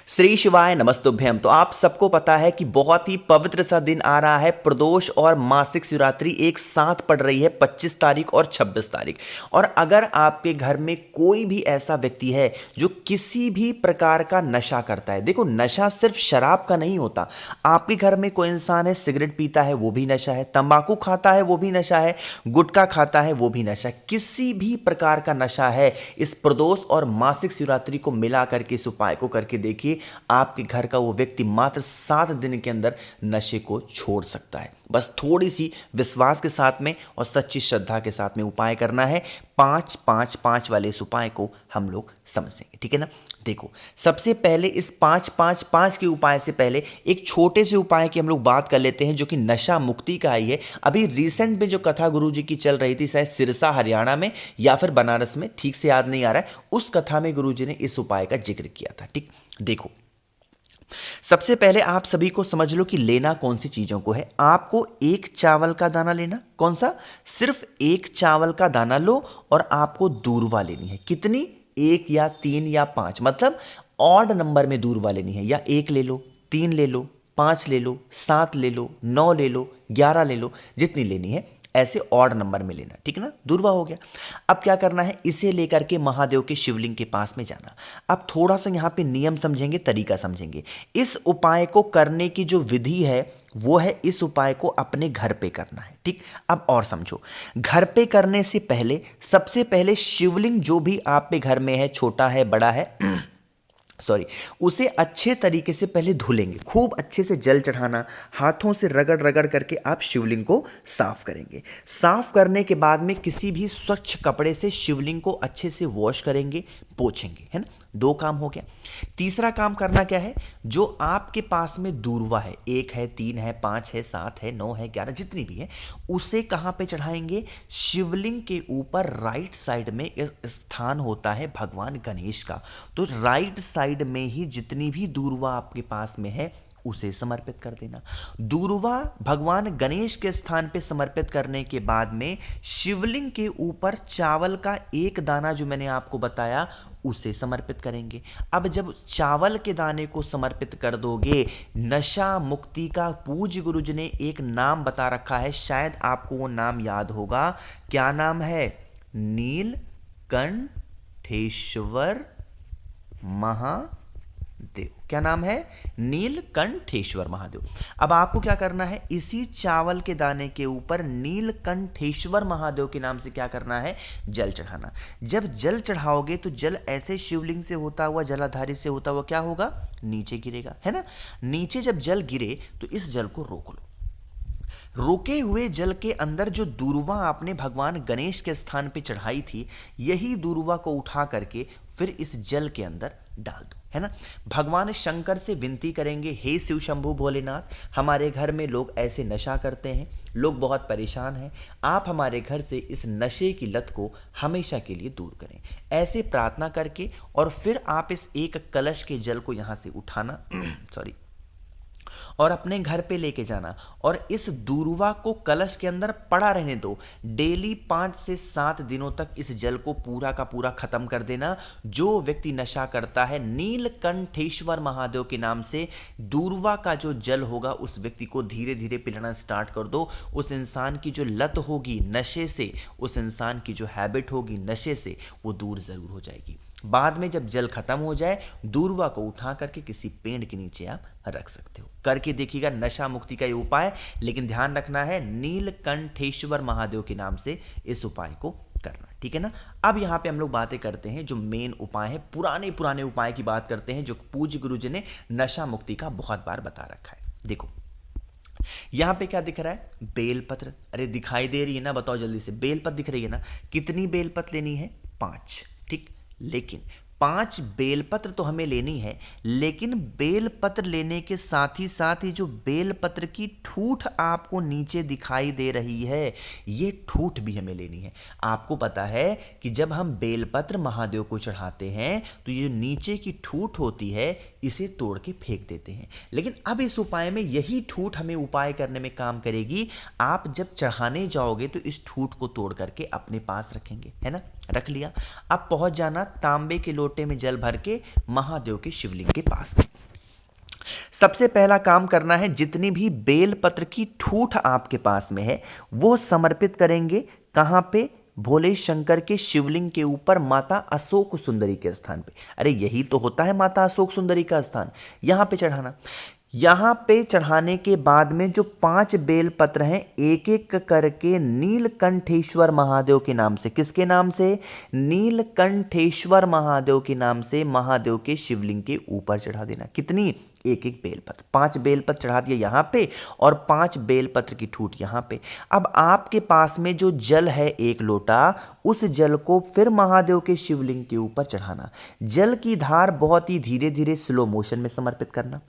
श्री शिवाय नमस्तुभ्यम। तो आप सबको पता है कि बहुत ही पवित्र सा दिन आ रहा है। प्रदोष और मासिक शिवरात्रि एक साथ पड़ रही है 25 तारीख और 26 तारीख। और अगर आपके घर में कोई भी ऐसा व्यक्ति है जो किसी भी प्रकार का नशा करता है, देखो नशा सिर्फ शराब का नहीं होता। आपके घर में कोई इंसान है सिगरेट पीता है वो भी नशा है, तंबाकू खाता है वो भी नशा है, गुटखा खाता है वो भी नशा है, किसी भी प्रकार का नशा है। इस प्रदोष और मासिक शिवरात्रि को मिला करके इस उपाय को करके देखिए, आपके घर का वो व्यक्ति मात्र 7 दिन के अंदर नशे को छोड़ सकता है। बस थोड़ी सी विश्वास के साथ में और सच्ची श्रद्धा के साथ में उपाय करना है। 5-5-5 वाले इस उपाय को हम लोग समझेंगे, ठीक है ना। देखो सबसे पहले इस 5-5-5 के उपाय से पहले एक छोटे से उपाय की हम लोग बात कर लेते हैं जो कि नशा मुक्ति का ही है। अभी रिसेंट में जो कथा गुरु जी की चल रही थी, शायद सिरसा हरियाणा में या फिर बनारस में, ठीक से याद नहीं आ रहा है, उस कथा में गुरु जी ने इस उपाय का जिक्र किया था। ठीक, देखो सबसे पहले आप सभी को समझ लो कि लेना कौन सी चीजों को है। आपको एक चावल का दाना लेना, कौन सा, सिर्फ एक चावल का दाना लो। और आपको दूर्वा लेनी है, कितनी, 1 या 3 या 5, मतलब ऑड नंबर में दूर्वा लेनी है। या 1 ले लो, 3 ले लो, 5 ले लो, 7 ले लो, 9 ले लो, 11 ले लो, जितनी लेनी है ऐसे ऑड नंबर में लेना, ठीक है ना। दूर्वा हो गया। अब क्या करना है, इसे लेकर के महादेव के शिवलिंग के पास में जाना। अब थोड़ा सा यहां पे नियम समझेंगे, तरीका समझेंगे। इस उपाय को करने की जो विधि है वो है इस उपाय को अपने घर पे करना है। ठीक, अब और समझो, घर पे करने से पहले सबसे पहले शिवलिंग जो भी आप पे घर में है, छोटा है बड़ा है सॉरी, उसे अच्छे तरीके से पहले धुलेंगे। खूब अच्छे से जल चढ़ाना, हाथों से रगड़ रगड़ करके आप शिवलिंग को साफ करेंगे। साफ करने के बाद में किसी भी स्वच्छ कपड़े से शिवलिंग को अच्छे से वॉश करेंगे, पोंछेंगे, है ना। 2 काम हो गया। तीसरा काम करना क्या है, जो आपके पास में दूर्वा है, 1 है, 3 है, 5 है, 7 है, 9 है, 11, जितनी भी है, उसे कहां पे चढ़ाएंगे, शिवलिंग के ऊपर राइट साइड में स्थान होता है भगवान गणेश का। तो राइट साइड में ही जितनी भी दूर्वा आपके पास में है उसे समर्पित कर देना। दूर्वा भगवान गणेश के स्थान पे समर्पित करने के बाद में शिवलिंग के ऊपर चावल का 1 दाना जो मैंने आपको बताया उसे समर्पित करेंगे। अब जब चावल के दाने को समर्पित कर दोगे, नशा मुक्ति का पूज्य गुरु जी ने एक नाम बता रखा है, शायद आपको वो नाम याद होगा। क्या नाम है, नीलकंठेश्वर महादेव। क्या नाम है, नीलकंठेश्वर महादेव। अब आपको क्या करना है, इसी चावल के दाने के ऊपर नीलकंठेश्वर महादेव के नाम से क्या करना है, जल चढ़ाना। जब जल चढ़ाओगे तो जल ऐसे शिवलिंग से होता हुआ, जलाधारी से होता हुआ क्या होगा, नीचे गिरेगा, है ना। नीचे जब जल गिरे तो इस जल को रोक लो। रोके हुए जल के अंदर जो दूर्वा आपने भगवान गणेश के स्थान पे चढ़ाई थी, यही दूर्वा को उठा करके फिर इस जल के अंदर डाल दो, है ना। भगवान शंकर से विनती करेंगे, हे शिव शंभु भोलेनाथ, हमारे घर में लोग ऐसे नशा करते हैं, लोग बहुत परेशान हैं, आप हमारे घर से इस नशे की लत को हमेशा के लिए दूर करें। ऐसे प्रार्थना करके और फिर आप इस एक कलश के जल को यहां से उठाना सॉरी, और अपने घर पे लेके जाना और इस दूर्वा को कलश के अंदर पड़ा रहने दो। डेली 5 से 7 दिनों तक इस जल को पूरा का पूरा खत्म कर देना। जो व्यक्ति नशा करता है, नीलकंठेश्वर महादेव के नाम से दूर्वा का जो जल होगा उस व्यक्ति को धीरे धीरे पिलाना स्टार्ट कर दो। उस इंसान की जो लत होगी नशे से, उस इंसान की जो हैबिट होगी नशे से, वो दूर जरूर हो जाएगी। बाद में जब जल खत्म हो जाए, दूर्वा को उठा करके किसी पेड़ के नीचे आप रख सकते हो। करके देखिएगा, नशा मुक्ति का ये उपाय। लेकिन ध्यान रखना है, नीलकंठेश्वर महादेव के नाम से इस उपाय को करना, ठीक है ना। अब यहां पे हम लोग बातें करते हैं जो मेन उपाय है, पुराने पुराने उपाय की बात करते हैं जो पूज्य गुरु जी ने नशा मुक्ति का बहुत बार बता रखा है। देखो यहां पे क्या दिख रहा है, बेलपत्र। अरे दिखाई दे रही है ना, बताओ जल्दी से, बेलपत्र दिख रही है ना। कितनी बेलपत्र लेनी है, 5, ठीक। लेकिन 5 बेलपत्र तो हमें लेनी है, लेकिन बेलपत्र लेने के साथ ही जो बेलपत्र की ठूठ आपको नीचे दिखाई दे रही है, ये ठूठ भी हमें लेनी है। आपको पता है कि जब हम बेलपत्र महादेव को चढ़ाते हैं तो ये नीचे की ठूठ होती है, इसे तोड़ के फेंक देते हैं। लेकिन अब इस उपाय में यही ठूठ हमें उपाय करने में काम करेगी। आप जब चढ़ाने जाओगे तो इस ठूठ को तोड़ करके अपने पास रखेंगे, है ना। रख लिया। अब पहुंच जाना तांबे के लोटे में जल भर के महादेव के शिवलिंग के पास में। सबसे पहला काम करना है, जितनी भी बेलपत्र की ठूठ आपके पास में है वो समर्पित करेंगे। कहां पे? भोले शंकर के शिवलिंग के ऊपर, माता अशोक सुंदरी के स्थान पे। अरे यही तो होता है माता अशोक सुंदरी का स्थान, यहां पे चढ़ाना। यहां पे चढ़ाने के बाद में जो 5 बेलपत्र हैं, एक एक करके नीलकंठेश्वर महादेव के नाम से, किसके नाम से? नीलकंठेश्वर महादेव के नाम से महादेव के शिवलिंग के ऊपर चढ़ा देना। कितनी? एक एक बेलपत्र, 5 बेलपत्र चढ़ा दिया यहां पे और 5 बेलपत्र की ठूठ यहां पे। अब आपके पास में जो जल है 1 लोटा, उस जल को फिर महादेव के शिवलिंग के ऊपर चढ़ाना। जल की धार बहुत ही धीरे धीरे स्लो मोशन में समर्पित करना।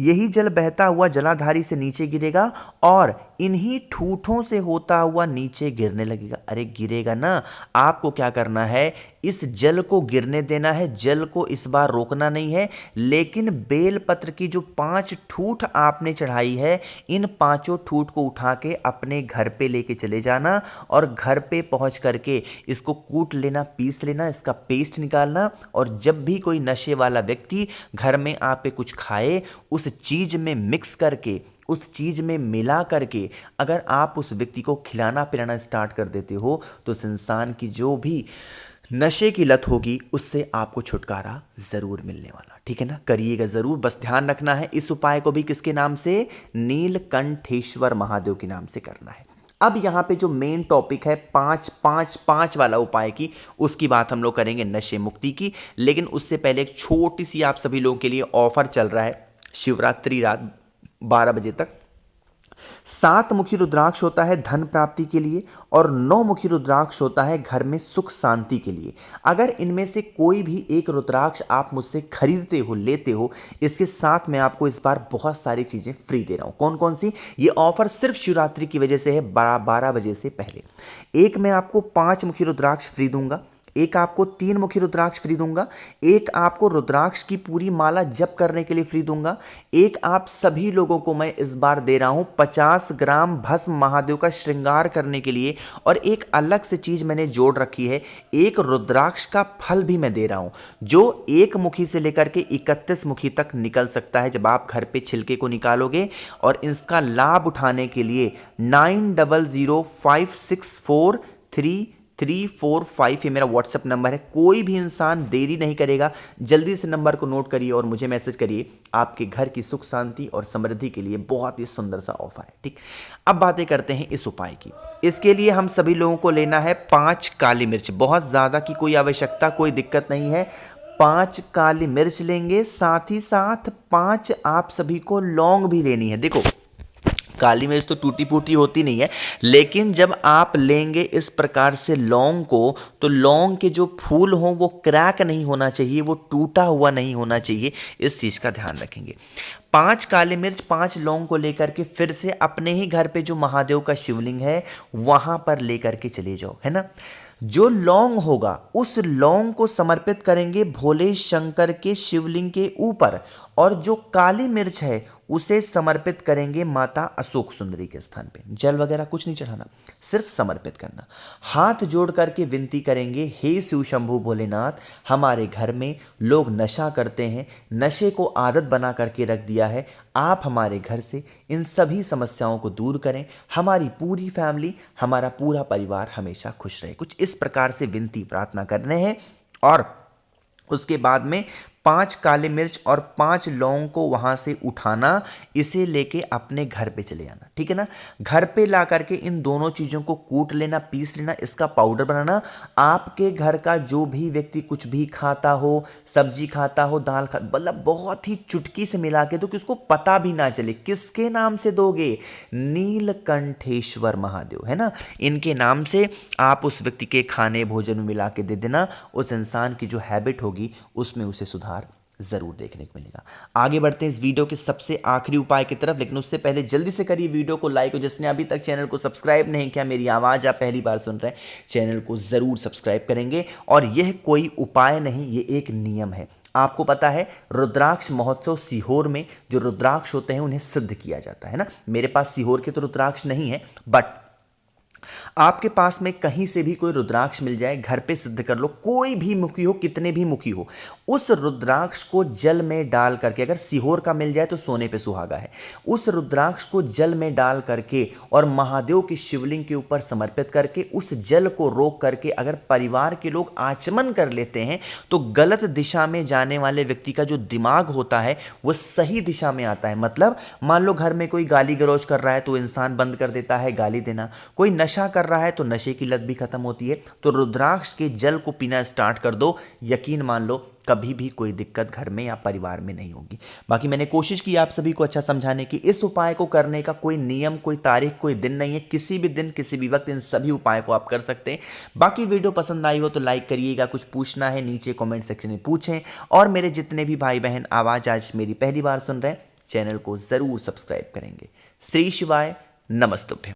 यही जल बहता हुआ जलाधारी से नीचे गिरेगा और इन्हीं ठूठों से होता हुआ नीचे गिरने लगेगा। अरे गिरेगा ना, आपको क्या करना है, इस जल को गिरने देना है, जल को इस बार रोकना नहीं है। लेकिन बेलपत्र की जो 5 ठूठ आपने चढ़ाई है, इन 5 ठूठ को उठा के अपने घर पे लेके चले जाना और घर पे पहुंच करके इसको कूट लेना, पीस लेना, इसका पेस्ट निकालना। और जब भी कोई नशे वाला व्यक्ति घर में आप पे कुछ खाए, उस चीज में मिक्स करके, उस चीज में मिला करके अगर आप उस व्यक्ति को खिलाना पिलाना स्टार्ट कर देते हो, तो उस इंसान की जो भी नशे की लत होगी उससे आपको छुटकारा जरूर मिलने वाला। ठीक है ना, करिएगा जरूर। बस ध्यान रखना है, इस उपाय को भी किसके नाम से? नीलकंठेश्वर महादेव के नाम से करना है। अब यहां पे जो मेन टॉपिक है 5-5-5 वाला उपाय की, उसकी बात हम लोग करेंगे, नशे मुक्ति की। लेकिन उससे पहले एक छोटी सी आप सभी लोगों के लिए ऑफर चल रहा है। शिवरात्रि रात 12 बजे तक 7 मुखी रुद्राक्ष होता है धन प्राप्ति के लिए और 9 मुखी रुद्राक्ष होता है घर में सुख शांति के लिए। अगर इनमें से कोई भी एक रुद्राक्ष आप मुझसे खरीदते हो, लेते हो, इसके साथ मैं आपको इस बार बहुत सारी चीजें फ्री दे रहा हूं। कौन कौन सी? ये ऑफर सिर्फ शिवरात्रि की वजह से है, 12 बजे से पहले। एक मैं आपको 5 मुखी रुद्राक्ष फ्री दूंगा, एक आपको 3 मुखी रुद्राक्ष फ्री दूंगा, एक आपको रुद्राक्ष की पूरी माला जप करने के लिए फ्री दूंगा, एक आप सभी लोगों को मैं इस बार दे रहा हूं 50 ग्राम भस्म महादेव का श्रृंगार करने के लिए। और एक अलग से चीज मैंने जोड़ रखी है, एक रुद्राक्ष का फल भी मैं दे रहा हूं, जो 1 मुखी से लेकर के 31 मुखी तक निकल सकता है जब आप घर पे छिलके को निकालोगे। और इसका लाभ उठाने के लिए 9005643345 ये मेरा व्हाट्सएप नंबर है। कोई भी इंसान देरी नहीं करेगा, जल्दी से नंबर को नोट करिए और मुझे मैसेज करिए। आपके घर की सुख शांति और समृद्धि के लिए बहुत ही सुंदर सा ऑफर है। ठीक, अब बातें करते हैं इस उपाय की। इसके लिए हम सभी लोगों को लेना है 5 काली मिर्च। बहुत ज्यादा की कोई आवश्यकता, कोई दिक्कत नहीं है। 5 काली मिर्च लेंगे, साथ ही साथ 5 आप सभी को लौंग भी लेनी है। देखो, काली मिर्च तो टूटी फूटी होती नहीं है, लेकिन जब आप लेंगे इस प्रकार से लौंग को, तो लौंग के जो फूल हों वो क्रैक नहीं होना चाहिए, वो टूटा हुआ नहीं होना चाहिए। इस चीज का ध्यान रखेंगे। 5 काली मिर्च, 5 लौंग को लेकर के फिर से अपने ही घर पे जो महादेव का शिवलिंग है वहां पर लेकर के चले जाओ, है ना। जो लौंग होगा उस लौंग को समर्पित करेंगे भोले शंकर के शिवलिंग के ऊपर, और जो काली मिर्च है उसे समर्पित करेंगे माता अशोक सुंदरी के स्थान पे। जल वगैरह कुछ नहीं चढ़ाना, सिर्फ समर्पित करना। हाथ जोड़ करके विनती करेंगे, हे शिव शंभु भोलेनाथ, हमारे घर में लोग नशा करते हैं, नशे को आदत बना करके रख दिया है। आप हमारे घर से इन सभी समस्याओं को दूर करें, हमारी पूरी फैमिली, हमारा पूरा परिवार हमेशा खुश रहे। कुछ इस प्रकार से विनती प्रार्थना करने हैं। और उसके बाद में 5 काली मिर्च और 5 लौंग को वहां से उठाना, इसे लेके अपने घर पे चले जाना। ठीक है ना, घर पे ला करके इन दोनों चीजों को कूट लेना, पीस लेना, इसका पाउडर बनाना। आपके घर का जो भी व्यक्ति कुछ भी खाता हो, सब्जी खाता हो, दाल मतलब बहुत ही चुटकी से मिला के दो कि उसको पता भी ना चले। किसके नाम से दोगे? नीलकंठेश्वर महादेव, है ना, इनके नाम से आप उस व्यक्ति के खाने भोजन में मिला के दे देना। उस इंसान की जो हैबिट होगी उसमें उसे सुधार जरूर देखने को मिलेगा। आगे बढ़ते हैं इस वीडियो के सबसे आखिरी उपाय की तरफ, लेकिन उससे पहले जल्दी से करिए वीडियो को लाइक। और जिसने अभी तक चैनल को सब्सक्राइब नहीं किया, मेरी आवाज आप पहली बार सुन रहे हैं, चैनल को जरूर सब्सक्राइब करेंगे। और यह कोई उपाय नहीं, ये एक नियम है। आपको पता है रुद्राक्ष महोत्सव सीहोर में जो रुद्राक्ष होते हैं उन्हें सिद्ध किया जाता है ना। मेरे पास सीहोर के तो रुद्राक्ष नहीं है, बट आपके पास में कहीं से भी कोई रुद्राक्ष मिल जाए, घर पे सिद्ध कर लो, कोई भी मुखी हो, कितने भी मुखी हो, उस रुद्राक्ष को जल में डाल करके, अगर सीहोर का मिल जाए तो सोने पे सुहागा है, उस रुद्राक्ष को जल में डाल करके और महादेव की शिवलिंग के ऊपर समर्पित करके उस जल को रोक करके अगर परिवार के लोग आचमन कर लेते हैं तो गलत दिशा में जाने वाले व्यक्ति का जो दिमाग होता है वो सही दिशा में आता है। मतलब मान लो घर में कोई गाली गलौज कर रहा है तो इंसान बंद कर देता है गाली देना, कोई नशा कर रहा है तो नशे की लत भी खत्म होती है। तो रुद्राक्ष के जल को पीना स्टार्ट कर दो, यकीन मान लो कभी भी कोई दिक्कत घर में या परिवार में नहीं होगी। बाकी मैंने कोशिश की आप सभी को अच्छा समझाने की। इस उपाय को करने का कोई नियम, कोई तारीख, कोई दिन नहीं है, किसी भी दिन किसी भी वक्त इन सभी उपाय को आप कर सकते हैं। बाकी वीडियो पसंद आई हो तो लाइक करिएगा, कुछ पूछना है नीचे कमेंट सेक्शन में पूछें, और मेरे जितने भी भाई बहन आवाज आज मेरी पहली बार सुन रहे हैं चैनल को जरूर सब्सक्राइब करेंगे। श्री शिवाय, नमस्तुभ्यं।